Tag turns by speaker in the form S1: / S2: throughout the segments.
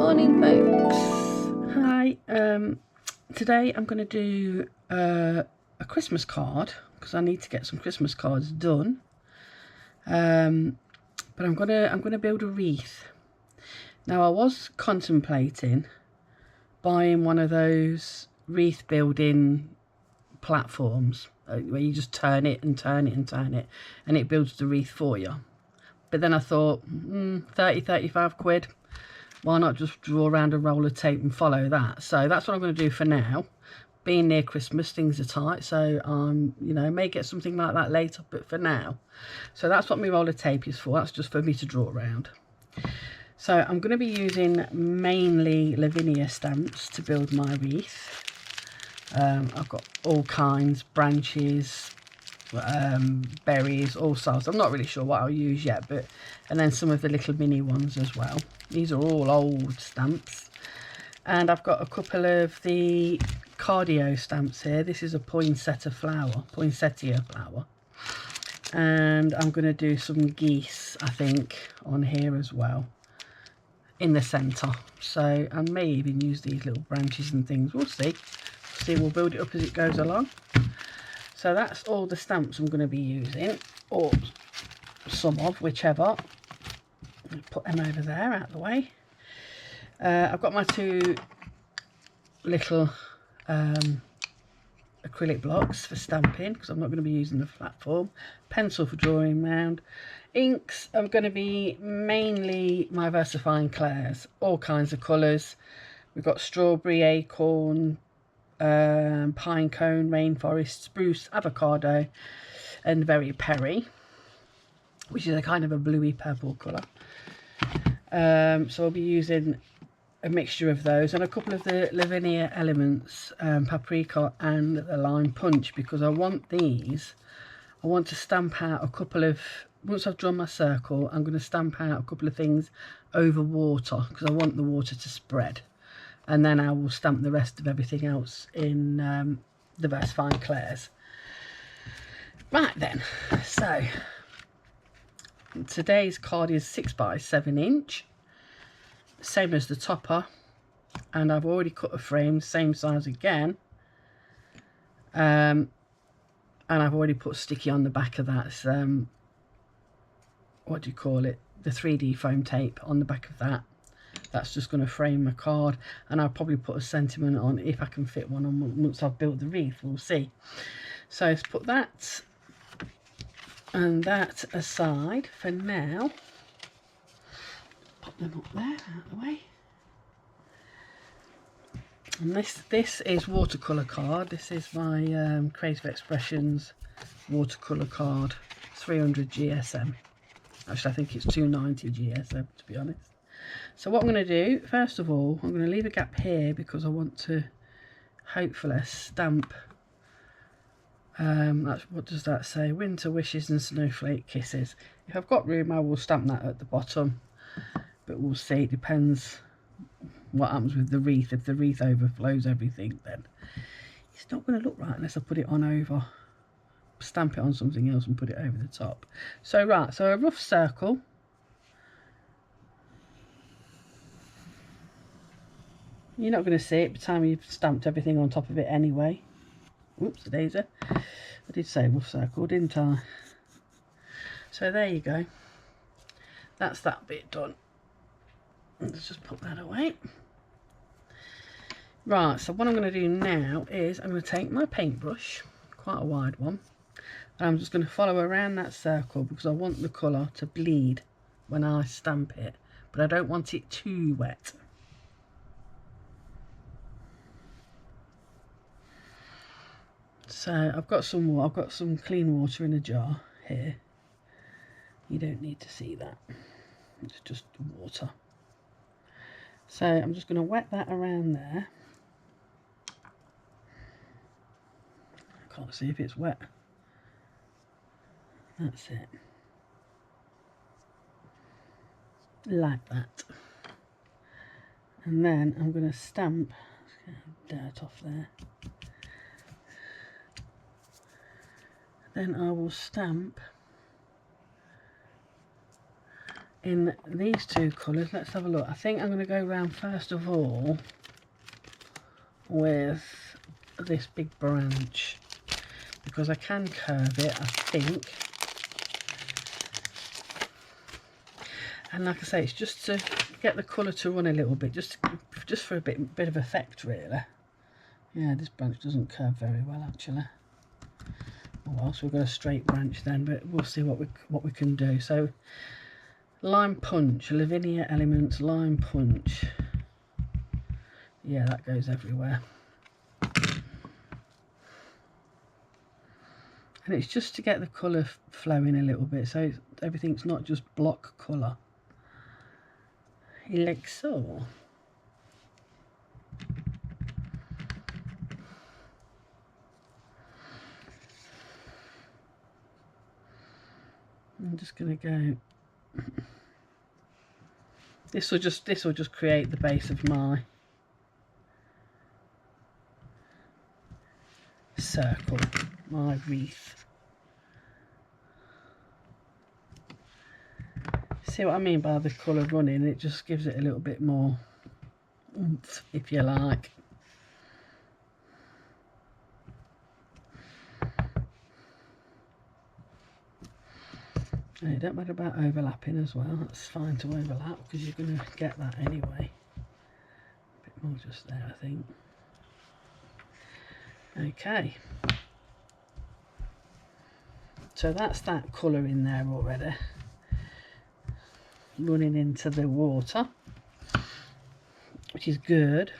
S1: Morning folks. Hi, today I'm going to do a Christmas card because I need to get some Christmas cards done. But I'm gonna build a wreath. Now I was contemplating buying one of those wreath building platforms where you just turn it and turn it and turn it and it builds the wreath for you. But then I thought 35 quid, why not just draw around a roll of tape and follow that? So that's what I'm going to do for now. Being near Christmas, things are tight, so you know, may get something like that later, but for now. So that's what my roll of tape is for. That's just for me to draw around. So I'm going to be using mainly Lavinia stamps to build my wreath. I've got all kinds, branches, berries, all sorts. I'm not really sure what I'll use yet, but and then some of the little mini ones as well. These are all old stamps, and I've got a couple of the cardio stamps here. This is a poinsettia flower, and I'm going to do some geese, I think, on here as well in the centre. So I may even use these little branches and things. We'll see. We'll build it up as it goes along. So that's all the stamps I'm going to be using, or some of, whichever. Put them over there out of the way. I've got my two little acrylic blocks for stamping because I'm not going to be using the platform. Pencil for drawing round. Inks are going to be mainly my versifying clairs, all kinds of colours. We've got strawberry, acorn, pine cone, rainforest, spruce, avocado, and very perry, which is a kind of a bluey purple colour. So I'll be using a mixture of those and a couple of the Lavinia elements, paprika and the lime punch, because I want to stamp out a couple of, once I've drawn my circle, I'm going to stamp out a couple of things over water because I want the water to spread, and then I will stamp the rest of everything else in the versifying clairs. Right then, so today's card is 6 by 7 inch, same as the topper, and I've already cut a frame same size again, and I've already put sticky on the back of that. What do you call it, the 3D foam tape on the back of that. That's just going to frame my card, and I'll probably put a sentiment on if I can fit one on once I've built the wreath. We'll see. So let's put that and that aside for now. Put them up there out of the way. And this is watercolour card. This is my Creative Expressions watercolour card, 300 GSM. Actually, I think it's 290 GSM, to be honest. So what I'm going to do, first of all, I'm going to leave a gap here because I want to hopefully stamp, what does that say? Winter wishes and snowflake kisses. If I've got room, I will stamp that at the bottom, but we'll see. It depends what happens with the wreath. If the wreath overflows everything, then it's not going to look right unless I put it on over, stamp it on something else and put it over the top. So right, so a rough circle. You're not going to see it by the time you've stamped everything on top of it anyway. Oops, a daisy. I did say rough circle, didn't I? So there you go. That's that bit done. Let's just put that away. Right, so what I'm going to do now is I'm going to take my paintbrush, quite a wide one, and I'm just going to follow around that circle because I want the colour to bleed when I stamp it, but I don't want it too wet. So I've got some clean water in a jar here. You don't need to see that. It's just water. So I'm just going to wet that around there. I can't see if it's wet. That's it. Like that. And then I'm going to stamp, let's get dirt off there. Then I will stamp in these two colours. Let's have a look. I think I'm going to go around first of all with this big branch, because I can curve it, I think. And like I say, it's just to get the colour to run a little bit, just for a bit of effect, really. Yeah, this branch doesn't curve very well, actually. Oh well, so we've got a straight branch then, but we'll see what we can do. So, lime punch, Lavinia Elements lime punch. Yeah, that goes everywhere. And it's just to get the colour flowing a little bit, so everything's not just block colour. Like so. I'm just going to go. This will just create the base of my circle, my wreath. See what I mean by the colour running? It just gives it a little bit more oomph, if you like. And it don't matter about overlapping as well. That's fine to overlap because you're going to get that anyway. A bit more just there, I think. Okay. So that's that colour in there already, running into the water, which is good.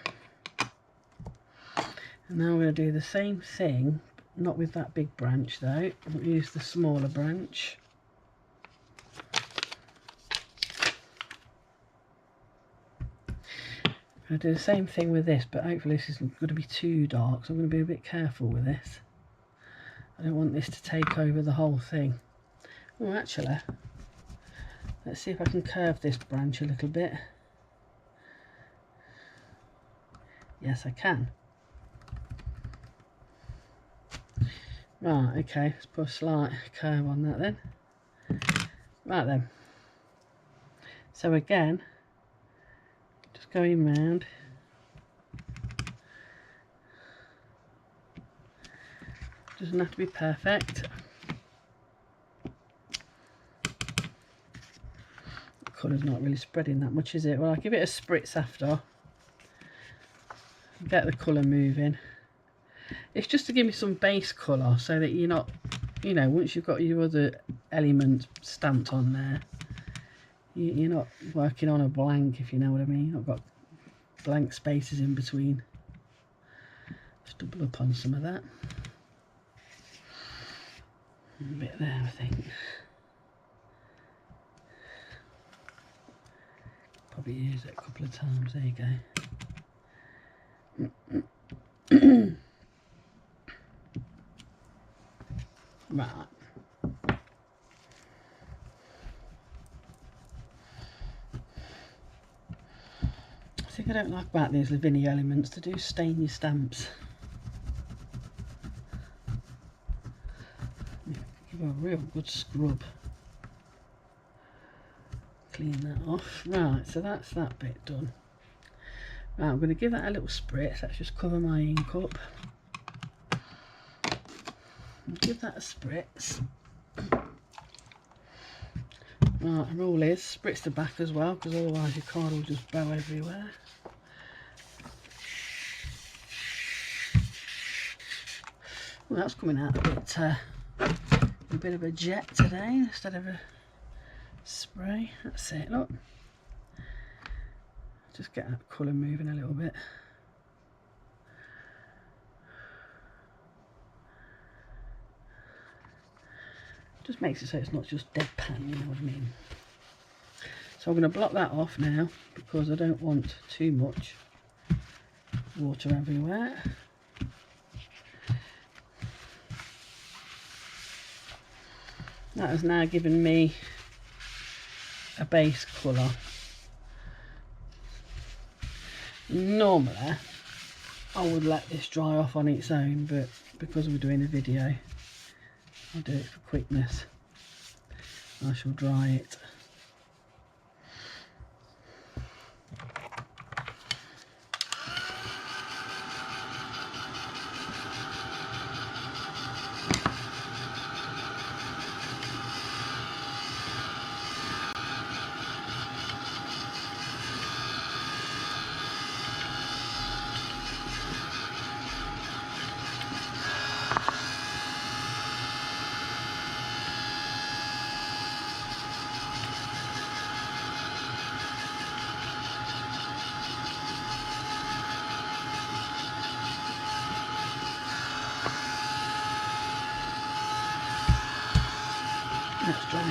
S1: And now we're going to do the same thing, not with that big branch though. We'll use the smaller branch. I'm going to do the same thing with this, but hopefully this isn't going to be too dark, so I'm going to be a bit careful with this. I don't want this to take over the whole thing. Oh, actually, let's see if I can curve this branch a little bit. Yes, I can. Right, okay, let's put a slight curve on that then. Right then. So again, just going round. Doesn't have to be perfect. The colour's not really spreading that much, is it? Well, I'll give it a spritz after. Get the colour moving. It's just to give me some base colour so that you're not, you know, once you've got your other element stamped on there, you're not working on a blank, if you know what I mean. I've got blank spaces in between. Just double up on some of that. A bit there, I think. Probably use it a couple of times. There you go. Right. I think I don't like about these Lavinia Elements to do stain your stamps. Give a real good scrub. Clean that off. Right, so that's that bit done. Right, I'm going to give that a little spritz. Let's just cover my ink up. Give that a spritz. Right, the rule is spritz the back as well, because otherwise your card will just bow everywhere. Well, that's coming out a bit of a jet today instead of a spray. That's it, look. Just get that colour moving a little bit. Just makes it so it's not just deadpan, you know what I mean. So I'm going to block that off now because I don't want too much water everywhere. That has now given me a base colour. Normally I would let this dry off on its own, but because we're doing a video, I'll do it for quickness. I shall dry it.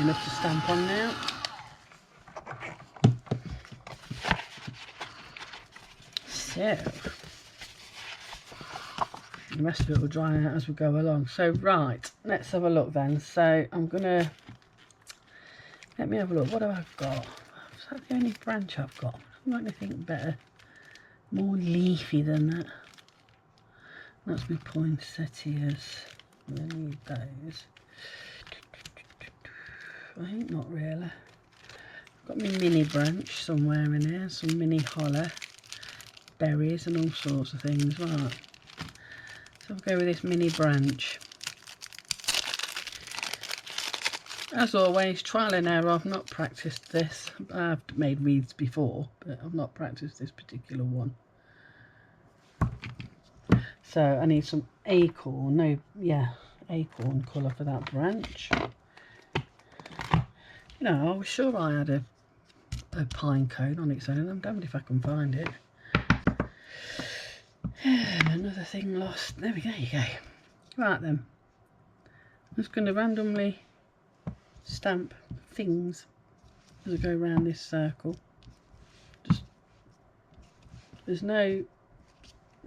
S1: enough to stamp on now. So the rest of it will dry out as we go along. So right, let's have a look then. So I'm gonna, let me have a look. What have I got? Is that the only branch I've got? I might anything better, more leafy than that. That's my poinsettias. I need those. I think not really. I've got my mini branch somewhere in here, some mini holler, berries and all sorts of things. Right, so I'll go with this mini branch. As always, trial and error. I've not practiced this. I've made wreaths before, but I've not practiced this particular one. So I need some acorn, acorn colour for that branch. You know, I was sure I had a pine cone on its own. I'm damned if I can find it. Another thing lost. There we go, you go. Right then. I'm just going to randomly stamp things as I go around this circle. Just, there's no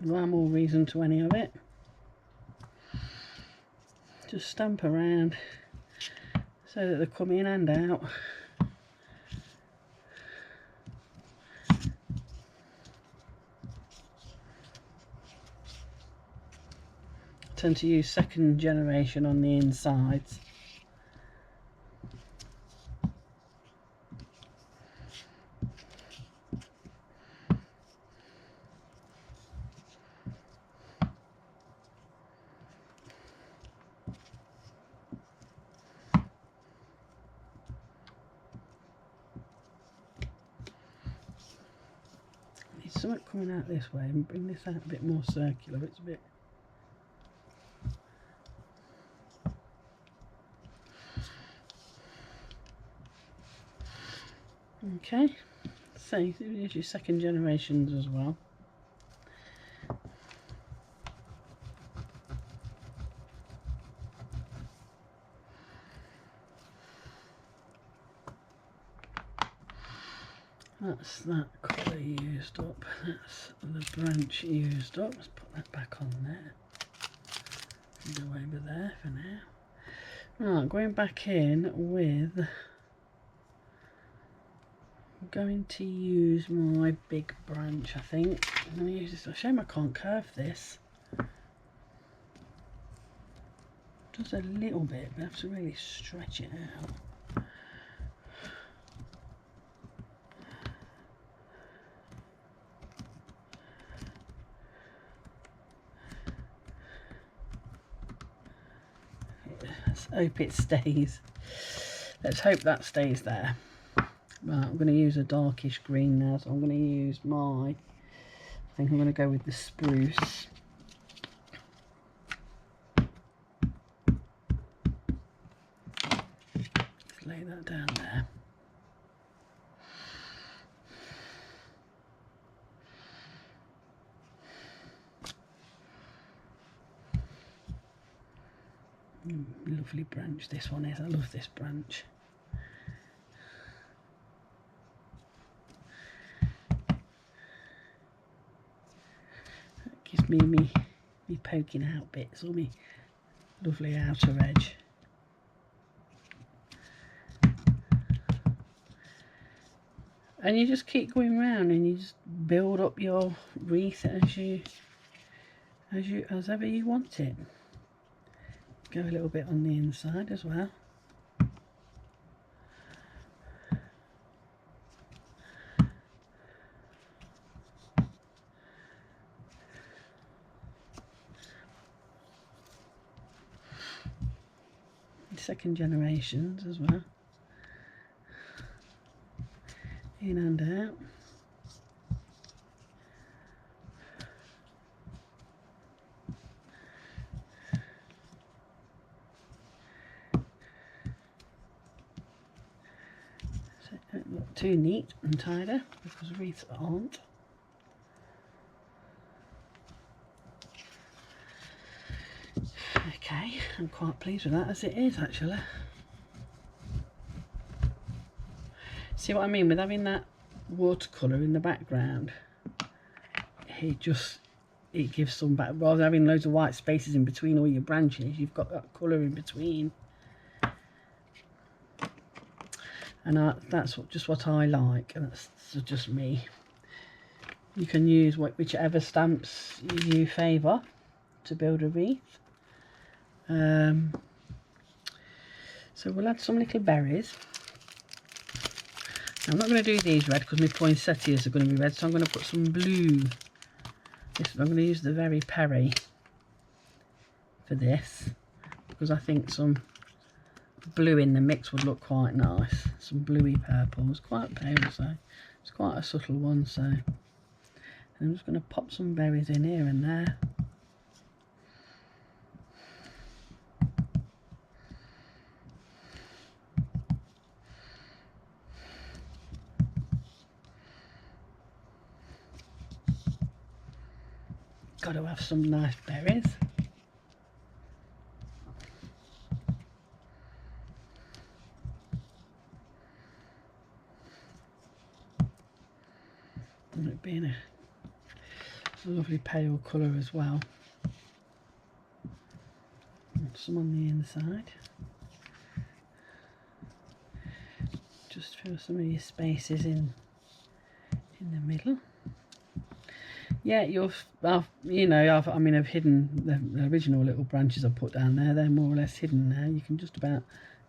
S1: rhyme or reason to any of it. Just stamp around so that they come in and out. I tend to use second generation on the insides. Something coming out this way and bring this out a bit more circular. It's a bit okay. So there's your second generations as well. That's that colour used up. That's the branch used up. Let's put that back on there. Go over there for now. Right, going back in with, I'm going to use my big branch, I think. I'm going to use this. Shame I can't curve this. Just a little bit, but I have to really stretch it out. Let's hope it stays. Let's hope that stays there. Right, I'm going to use a darkish green now, so I'm going to use my, I think I'm going to go with the spruce. Let's lay that down there. Lovely branch this one is. I love this branch. That gives me me poking out bits, or me lovely outer edge. And you just keep going round and you just build up your wreath as ever you want it. Go a little bit on the inside as well. Second generations as well. In and out. Not too neat and tidy because wreaths aren't. Okay, I'm quite pleased with that as it is actually. See what I mean with having that watercolour in the background? It gives some back, rather than having loads of white spaces in between all your branches, you've got that colour in between. And that's just what I like, and that's just me. You can use whichever stamps you favour to build a wreath. So we'll add some little berries. Now, I'm not going to do these red because my poinsettias are going to be red, so I'm going to put some blue. I'm going to use the Very Perry for this, because I think some blue in the mix would look quite nice. Some bluey purples, quite pale, so it's quite a subtle one. So I'm just going to pop some berries in here and there. Got to have some nice berries. And it being a lovely pale colour as well. And some on the inside. Just fill some of your spaces in the middle. Yeah, I've hidden the original little branches I put down there. They're more or less hidden now. You can just about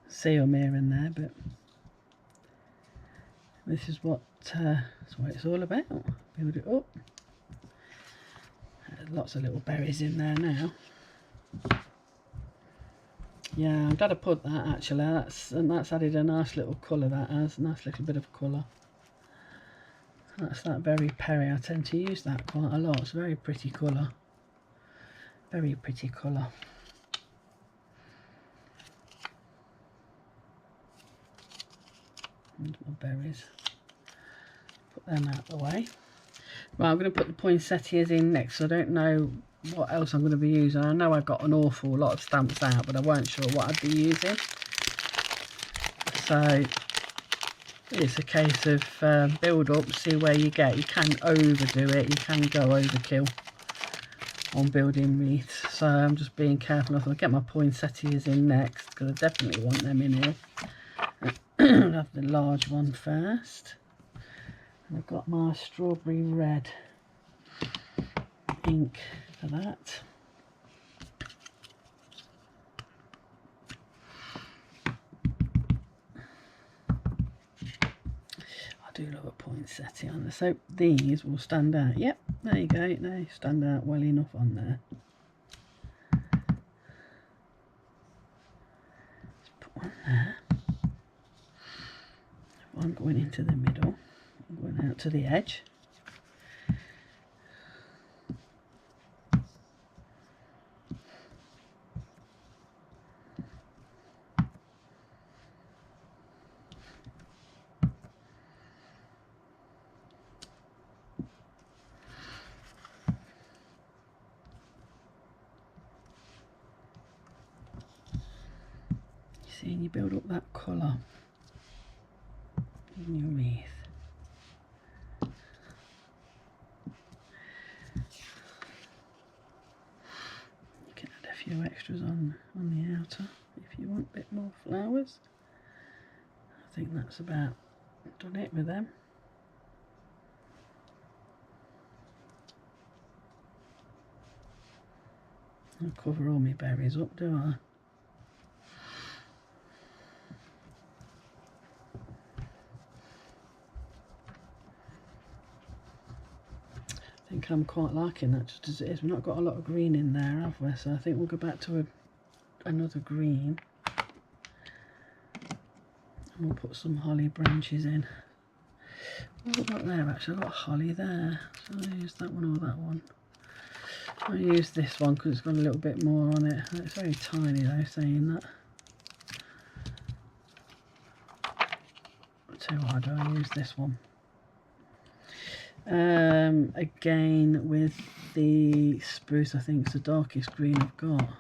S1: see them here and there, but this is what it's all about. Build it up. Lots of little berries in there now. Yeah, I'm glad I put that actually. That's added a nice little colour. That has a nice little bit of colour. That's that Very Perry. I tend to use that quite a lot. It's a very pretty colour. Very pretty colour. And my berries. Put them out the way. Right, I'm going to put the poinsettias in next. So I don't know what else I'm going to be using. I know I got an awful lot of stamps out, but I weren't sure what I'd be using. So it's a case of build up, see where you get. You can overdo it, you can go overkill on building wreaths. So I'm just being careful. I'll get my poinsettias in next because I definitely want them in here. I'll have the large one first. And I've got my strawberry red ink for that. I do love a poinsettia on there. So these will stand out. Yep, there you go. They stand out well enough on there. Let's put one there. One going into the middle. Going out to the edge. You see, and you build up that colour in your wreath. Few extras on the outer if you want a bit more flowers. I think that's about done it with them. I'll cover all my berries up, do I? I think I'm quite liking that just as it is. We've not got a lot of green in there, have we? So I think we'll go back to another green. And we'll put some holly branches in. What have I got there actually? I've got holly there. So I'll use that one or that one. I'll use this one because it's got a little bit more on it. It's very tiny though, saying that. I'll tell you what, I'll use this one. Again with the spruce, I think it's the darkest green I've got.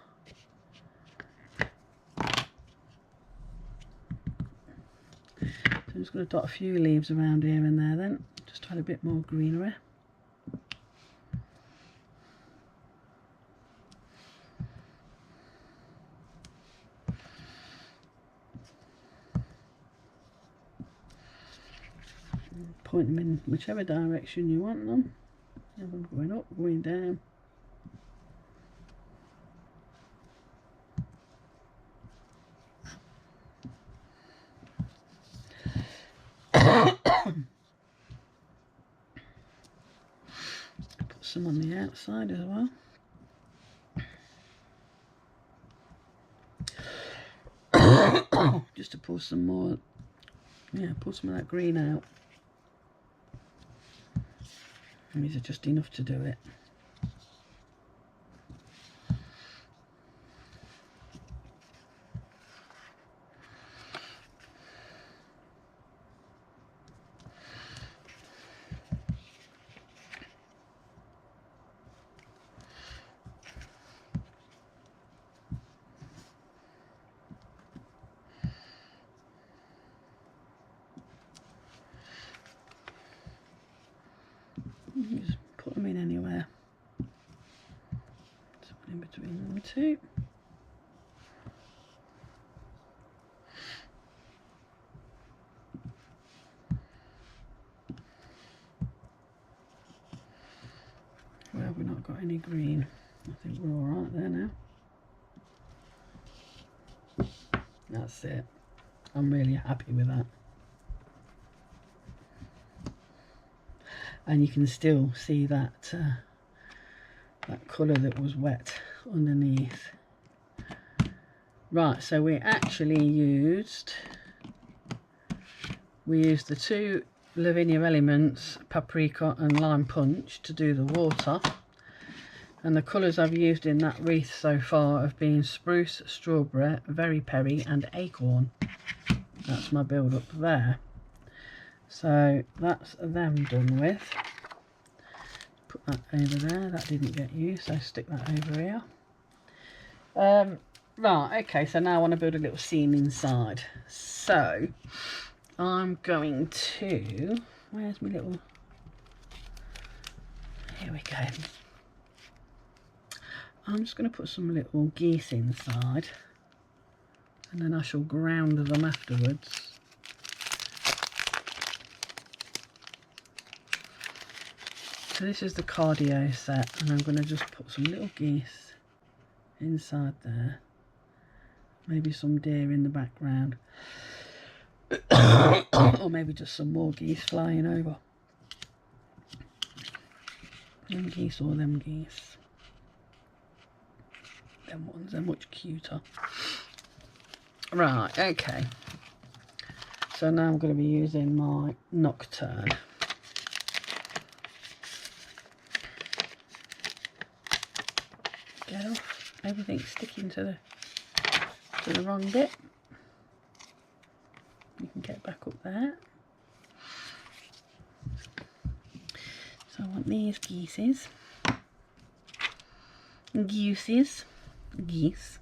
S1: So I'm just just going to dot a few leaves around here and there then, just to add a bit more greenery. Point them in whichever direction you want them. Have them going up, going down. Put some on the outside as well. Just to pull some more, yeah, pull some of that green out. And these are just enough to do it. Just put them in anywhere. Just put in between them two. Where have we not got any green? I think we're all right there now. That's it. I'm really happy with that. And you can still see that that colour that was wet underneath. Right, so we actually used the two Lavinia Elements, paprika and lime punch to do the water. And the colours I've used in that wreath so far have been spruce, strawberry, very perry and acorn. That's my build up there. So that's them done with. Put that over there, that didn't get used, so stick that over here. Right, okay, so now I want to build a little scene inside. So I'm going to, where's my little, here we go. I'm just going to put some little geese inside and then I shall ground them afterwards. So this is the cardio set and I'm going to just put some little geese inside there. Maybe some deer in the background. Or maybe just some more geese flying over. Them geese or them geese. Them ones are much cuter. Right, okay. So now I'm going to be using my nocturne. Get off. Everything's sticking to the wrong bit. You can get back up there. So I want these geese. Geese.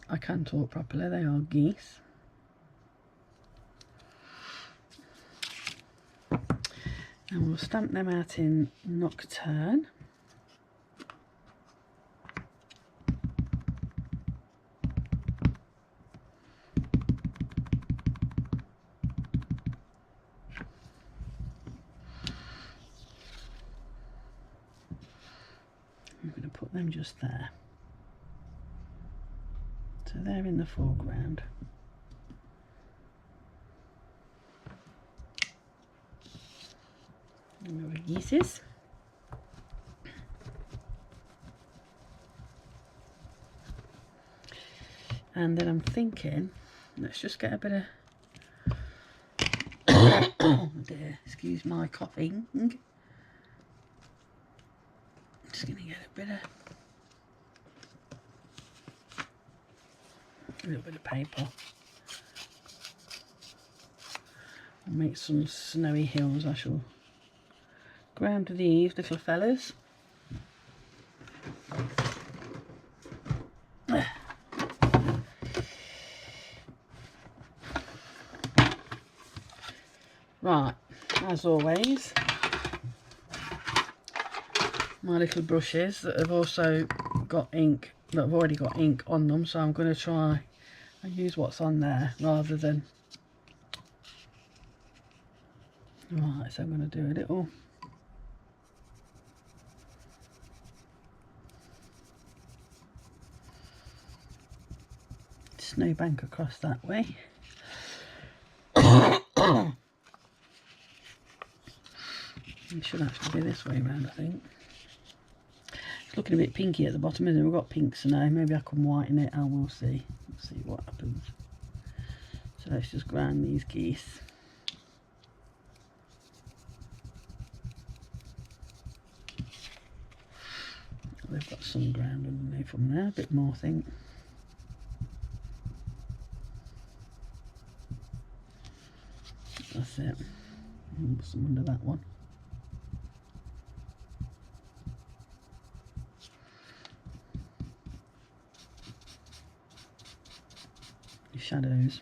S1: I can talk properly, they are geese. And we'll stamp them out in nocturne. I'm going to put them just there. So they're in the foreground. And the geese. And then I'm thinking, let's just get a bit of oh dear, excuse my coughing. I'm just going to get a little bit of paper and make some snowy hills. I shall ground these little fellas. Right, as always, my little brushes that have also got ink, that have already got ink on them, so I'm going to try and use what's on there rather than... Right, so I'm going to do a little snowbank across that way. It should actually be this way around, I think. It's looking a bit pinky at the bottom, isn't it? We've got pinks now. Maybe I can whiten it. I will see. Let's see what happens. So let's just grind these geese. They've got some ground underneath them there. A bit more, I think. That's it. Put some under that one. The shadows.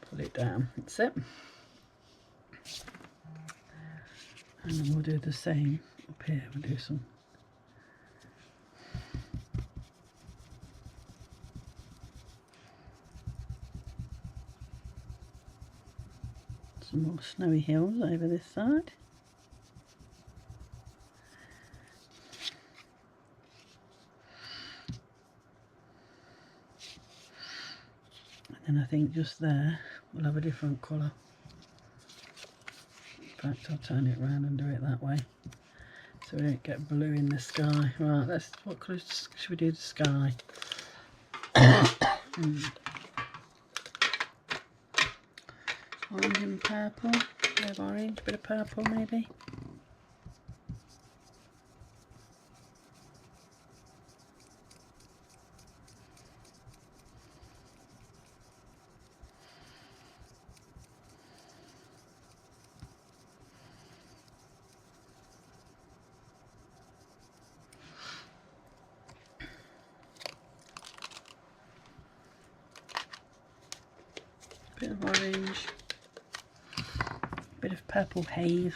S1: Pull it down. That's it. And then we'll do the same up here. We'll do some more snowy hills over this side. And then I think just there we'll have a different colour. In fact, I'll turn it around and do it that way so we don't get blue in the sky. Right, let's, what colours should we do the sky? Orange and purple, a bit of orange, a bit of purple maybe. Bit of orange, bit of purple haze.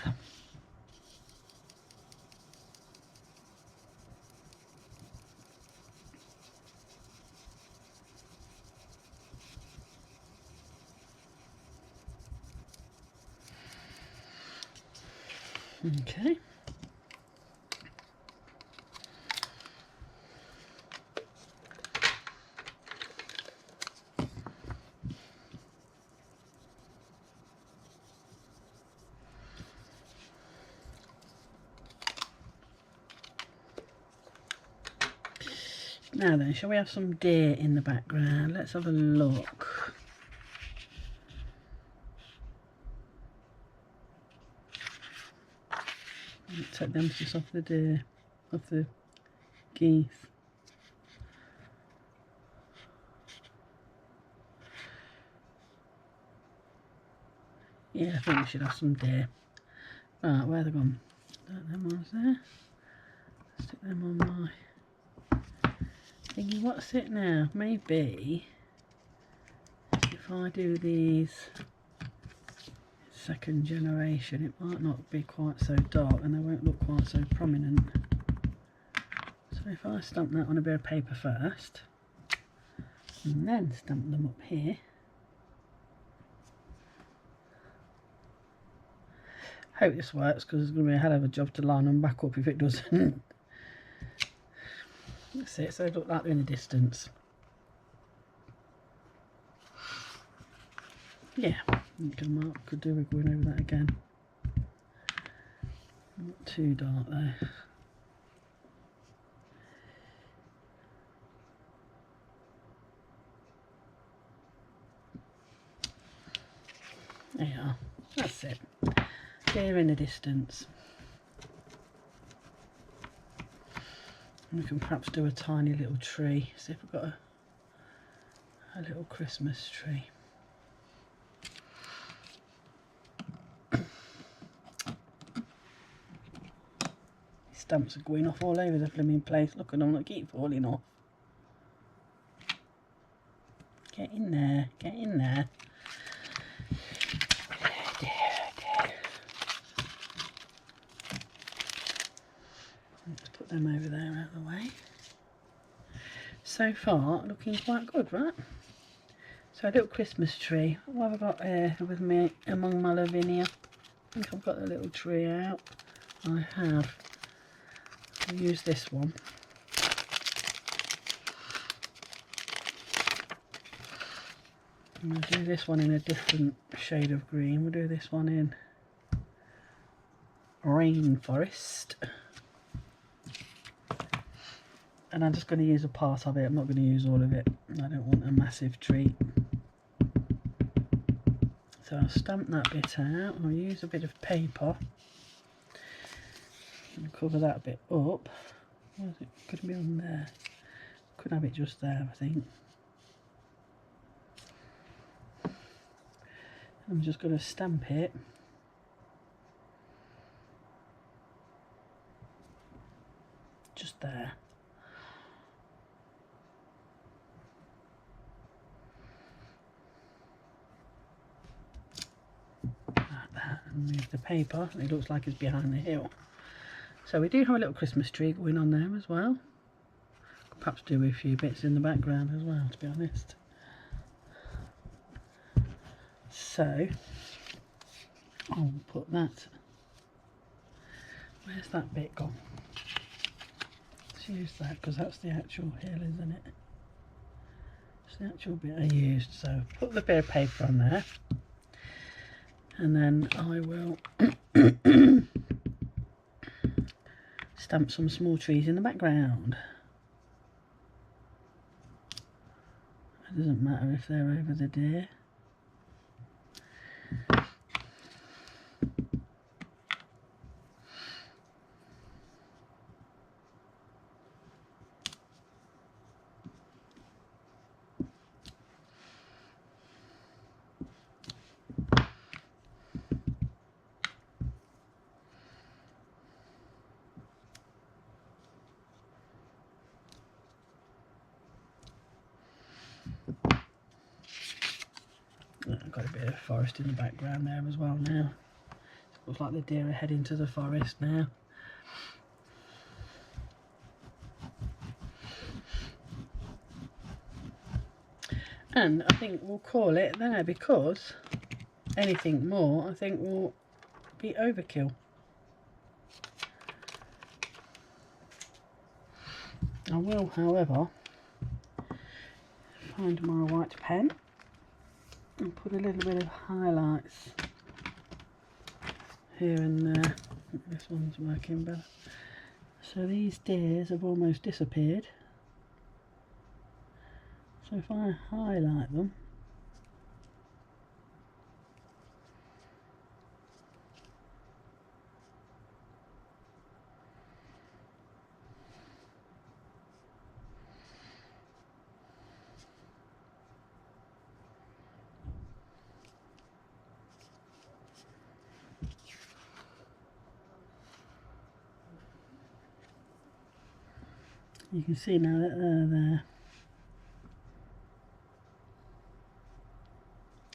S1: Okay. Now then, shall we have some deer in the background? Let's have a look. Take the emphasis off the deer, off the geese. Yeah, I think we should have some deer. Right, where are they gone? Them ones there. Stick them on my thingy. What's it now? Maybe if I do these second generation, it might not be quite so dark and they won't look quite so prominent. So if I stamp that on a bit of paper first and then stamp them up here. Hope this works because it's going to be a hell of a job to line them back up if it doesn't. That's it, so they look like they're in the distance. Yeah, could do with going over that again. Not too dark though. There you are. That's it. Deer in the distance. And we can perhaps do a tiny little tree. See if we've got a little Christmas tree. Stamps are going off all over the flimming place. Look at them, they keep falling off. Get in there, get in there. them over there out of the way. So far, looking quite good, right? So a little Christmas tree. What have I got here with me among my lavinia? I think I've got the little tree out. I have. I'll use this one. I'm going to do this one in a different shade of green. We'll do this one in rainforest. And I'm just going to use a part of it. I'm not going to use all of it. I don't want a massive tree. So I'll stamp that bit out. I'll use a bit of paper and cover that bit up. Where's it going to be on there? Could have it just there, I think. I'm just going to stamp it. Just there. Move the paper. It looks like it's behind the hill. So we do have a little Christmas tree going on there as well. Could perhaps do a few bits in the background as well, to be honest. So I'll put that. Where's that bit gone? Let's use that because that's the actual hill, isn't it? It's the actual bit I used. So put the bit of paper on there. And then I will stamp some small trees in the background. It doesn't matter if they're over the deer. I've got a bit of forest in the background there as well now. It looks like the deer are heading to the forest now. And I think we'll call it there because anything more I think will be overkill. I will, however, find my white pen and put a little bit of highlights here and there. This one's working better. So these deers have almost disappeared. So if I highlight them, you can see now that they're there.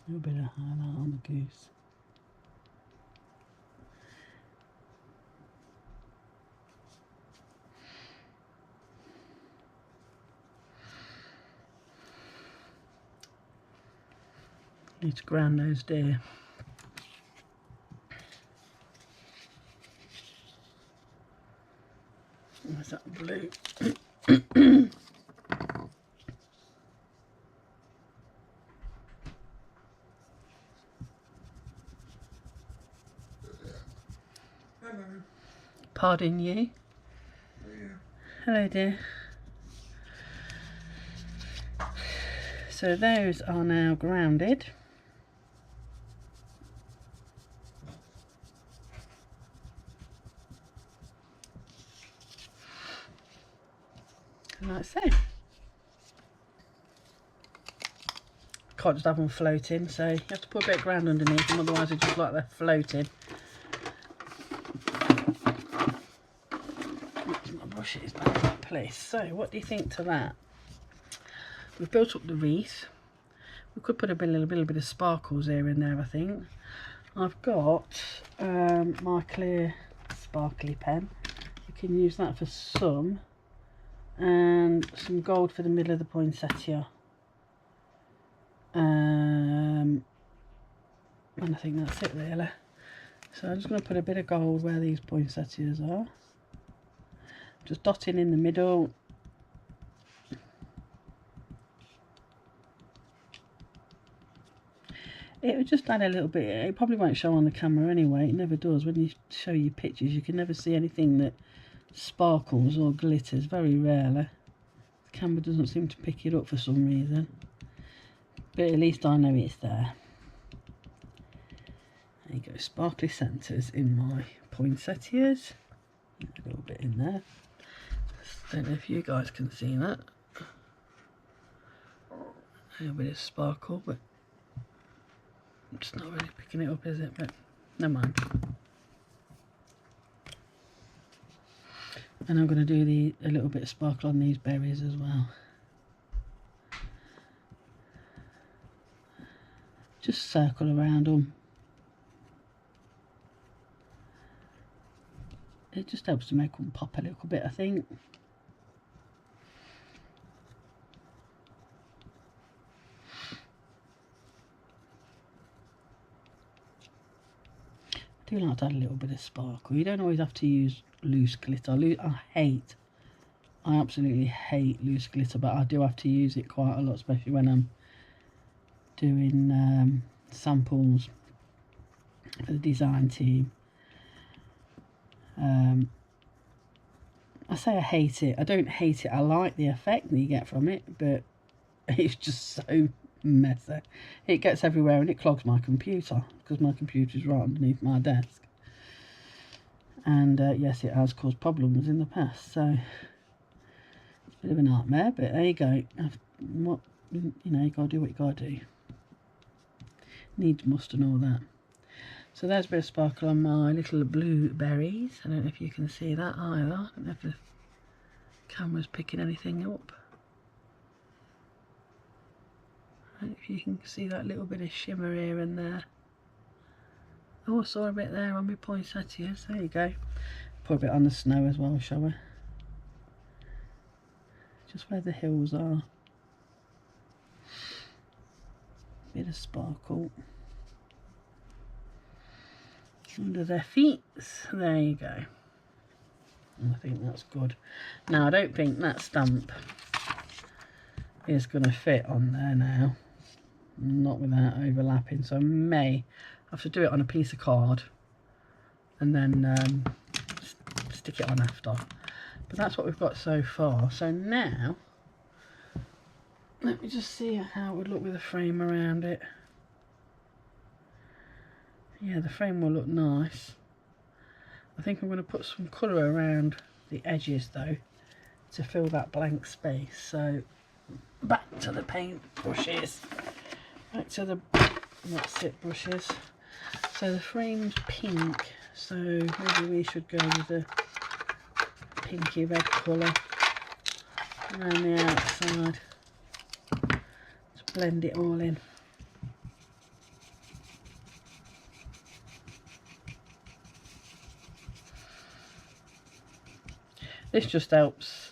S1: A little bit of highlight on the goose. Need to ground those deer. Where's that blue?
S2: Hello.
S1: Pardon you.
S2: Oh, yeah.
S1: Hello dear. So those are now grounded. Like so. Can't just have them floating, so you have to put a bit of ground underneath them, otherwise they just like they're floating. My brush is back in place. So what do you think to that? We've built up the wreath. We could put a little bit of sparkles here and there, I think. I've got my clear sparkly pen. You can use that for some, and some gold for the middle of the poinsettia. And I think that's it really. So I'm just going to put a bit of gold where these poinsettias are. Just dotting in the middle. It would just add a little bit. It probably won't show on the camera anyway. It never does. When you show your pictures, you can never see anything that sparkles or glitters. Very rarely. The camera doesn't seem to pick it up for some reason. But at least I know it's there. There you go. Sparkly centres in my poinsettias. A little bit in there. Don't know if you guys can see that. A little bit of sparkle, but it's not really picking it up, is it? But never mind. And I'm going to do a little bit of sparkle on these berries as well. Just circle around them. It just helps to make them pop a little bit, I think. I do like to add a little bit of sparkle. You don't always have to use loose glitter. I absolutely hate loose glitter, but I do have to use it quite a lot, especially when I'm doing samples for the design team. I say I hate it. I don't hate it. I like the effect that you get from it, but it's just so messy. It gets everywhere and it clogs my computer because my computer is right underneath my desk. And yes, it has caused problems in the past. So it's a bit of a nightmare, but there you go. You know, you gotta do what you gotta do. Needs must and all that. So there's a bit of sparkle on my little blueberries. I don't know if you can see that either. I don't know if the camera's picking anything up. I don't know if you can see that little bit of shimmer here and there. Oh, I saw a bit there on my poinsettias. There you go. Put a bit on the snow as well, shall we? Just where the hills are. Bit of sparkle. Under their feet. There you go. I think that's good. Now I don't think that stamp is going to fit on there now. Not without overlapping. So I may have to do it on a piece of card and then stick it on after. But that's what we've got so far. So now let me just see how it would look with a frame around it. Yeah, the frame will look nice. I think I'm going to put some colour around the edges though to fill that blank space. So back to the paint brushes. Back to the that's it brushes. So the frame's pink, so maybe we should go with the pinky red colour around the outside to blend it all in. This just helps,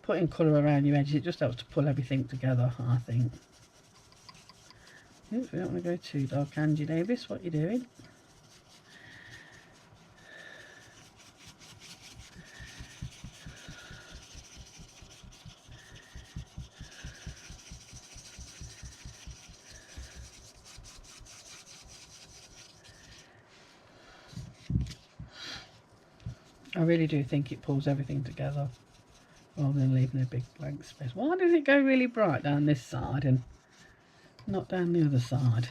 S1: putting colour around your edges, it just helps to pull everything together, I think. Oops, we don't want to go too dark, Angie Davis, what are you doing? I really do think it pulls everything together rather than leaving a big blank space. Why does it go really bright down this side and not down the other side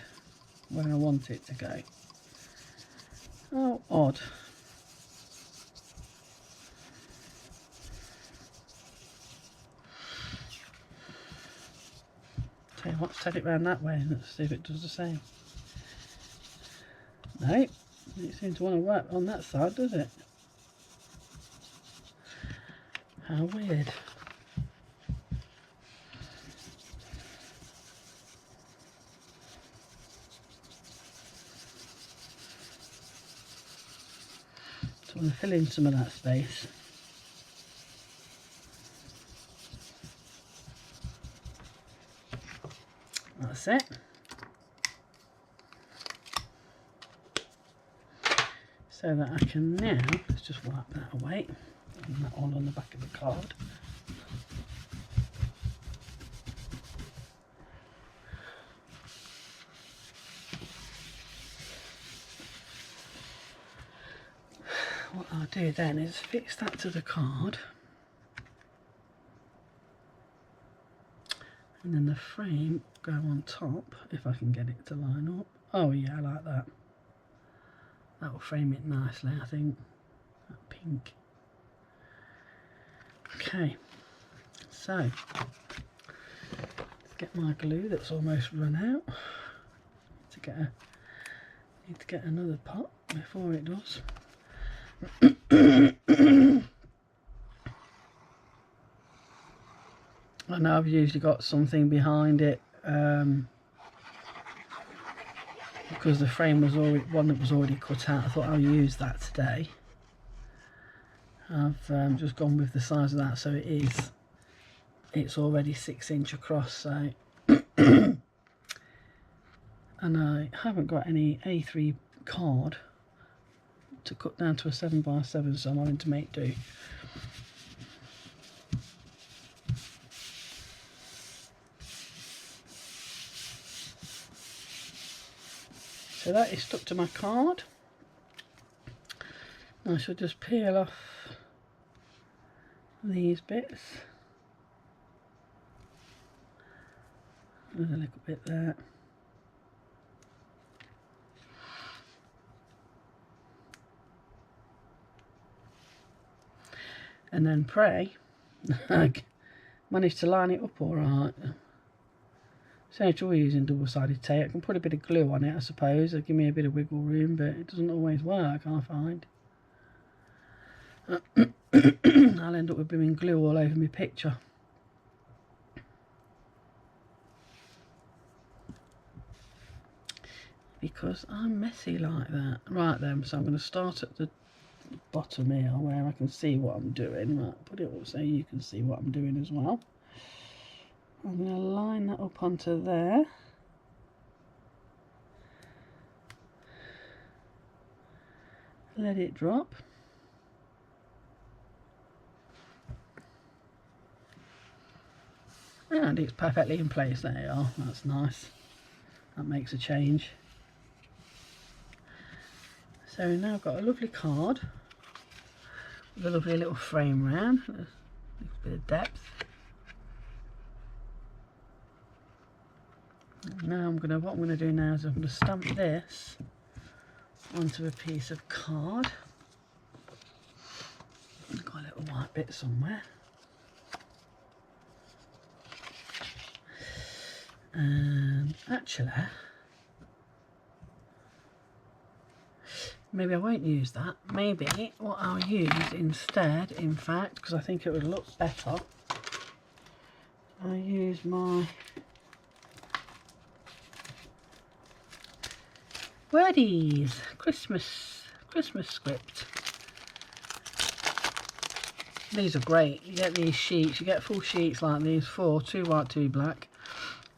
S1: where I want it to go? Oh, odd. Tell you what, set it round that way and let's see if it does the same. No, it doesn't seem to want to work on that side, does it? How weird. So I'm going to fill in some of that space. that's it. So that I can now, let's just wipe that away, and that all on the back of the card. What I'll do then is fix that to the card, and then the frame go on top if I can get it to line up. Oh yeah, I like that. That will frame it nicely, I think. That pink. Okay, so let's get my glue that's almost run out. Need to get another pot before it does. I know I've usually got something behind it because the frame was already one that was already cut out. I thought I'll use that today. I've just gone with the size of that, so it's already 6 inch across, so and I haven't got any A3 card to cut down to a 7x7, so I'm having to make do. So that is stuck to my card. I shall just peel off these bits. There's a little bit there. And then pray I managed to line it up all right. So it's always using double-sided tape. I can put a bit of glue on it, I suppose. It'll give me a bit of wiggle room, but it doesn't always work, I find. I'll end up with blooming glue all over my picture. Because I'm messy like that. Right then, so I'm going to start at the bottom here where I can see what I'm doing. Right, put it up so you can see what I'm doing as well. I'm going to line that up onto there. Let it drop. And it's perfectly in place. There you are. That's nice. That makes a change. So now I've got a lovely card with a lovely little frame round, a little bit of depth. Now what I'm going to do now is I'm going to stamp this onto a piece of card. I've got a little white bit somewhere. And actually, maybe I won't use that. Maybe what I'll use instead, in fact, because I think it would look better, I'll use my Wordies Christmas script. These are great. You get these sheets, you get full sheets like these, 4, 2 white, 2 black.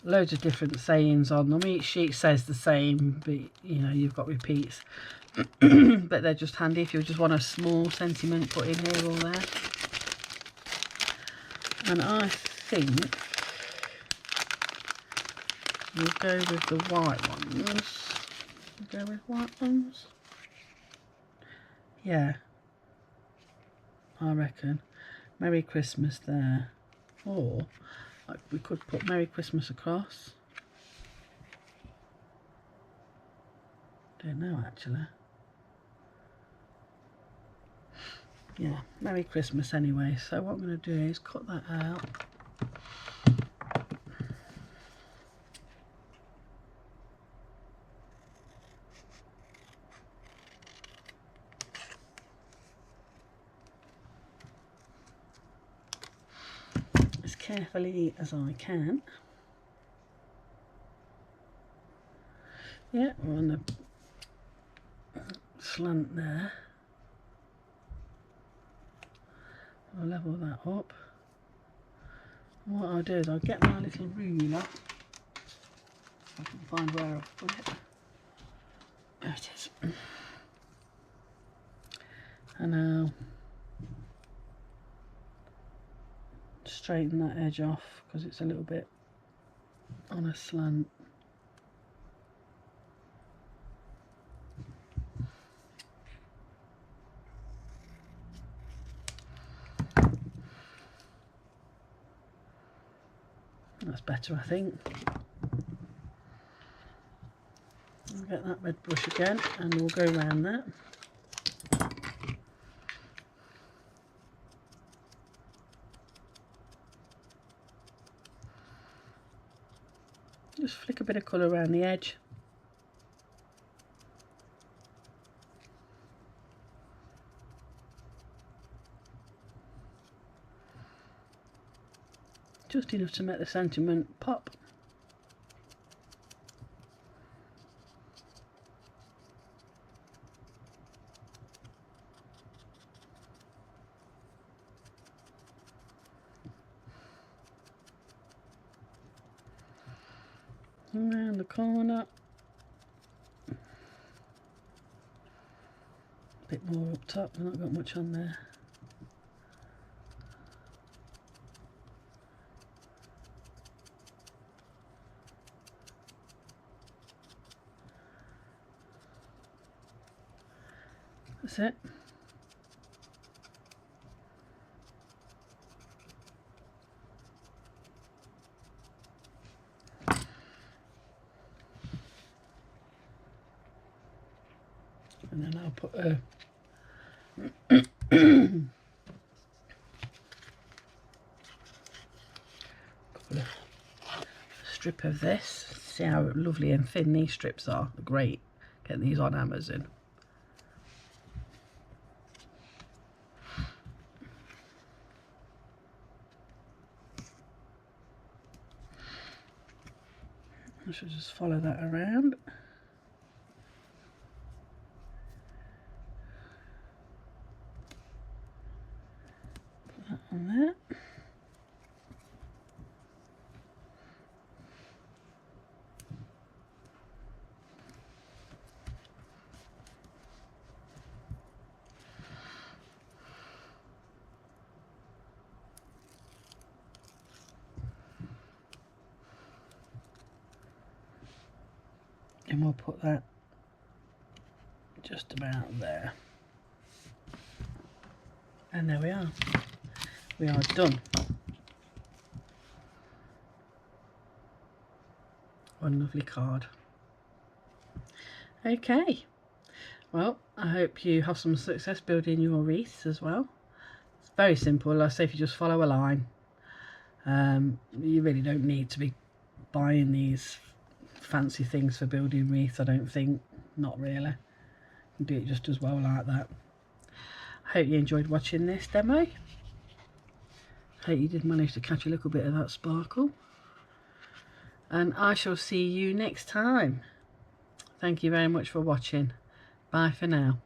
S1: Loads of different sayings on them. Each sheet says the same, but you know, you've got repeats. But they're just handy if you just want a small sentiment put in here or there. And I think we'll go with the white ones. Go with white ones. Yeah, I reckon. Merry Christmas there. Or like, we could put Merry Christmas across. Don't know actually. Yeah, Merry Christmas anyway. So what I'm going to do is cut that out. As carefully as I can. Yeah, we're on the slant there. I'll level that up. And what I'll do is I'll get my little ruler I can find where I've put it. There it is. And now straighten that edge off because it's a little bit on a slant. That's better, I think. I'll get that red brush again and we'll go around that. Just flick a bit of colour around the edge. Just enough to make the sentiment pop. Around the corner. A bit more up top, I've not got much on there. That's it. And then I'll put a strip of this. See how lovely and thin these strips are. They're great. Getting these on Amazon. I should just follow that around. Put that on there. And we'll put that just about there. And there we are. We are done. One lovely card. Okay. Well, I hope you have some success building your wreaths as well. It's very simple. Like I say, if you just follow a line, you really don't need to be buying these fancy things for building wreaths, I don't think. Not really. You can do it just as well like that. I hope you enjoyed watching this demo. I hope you did manage to catch a little bit of that sparkle. And I shall see you next time. Thank you very much for watching. Bye for now.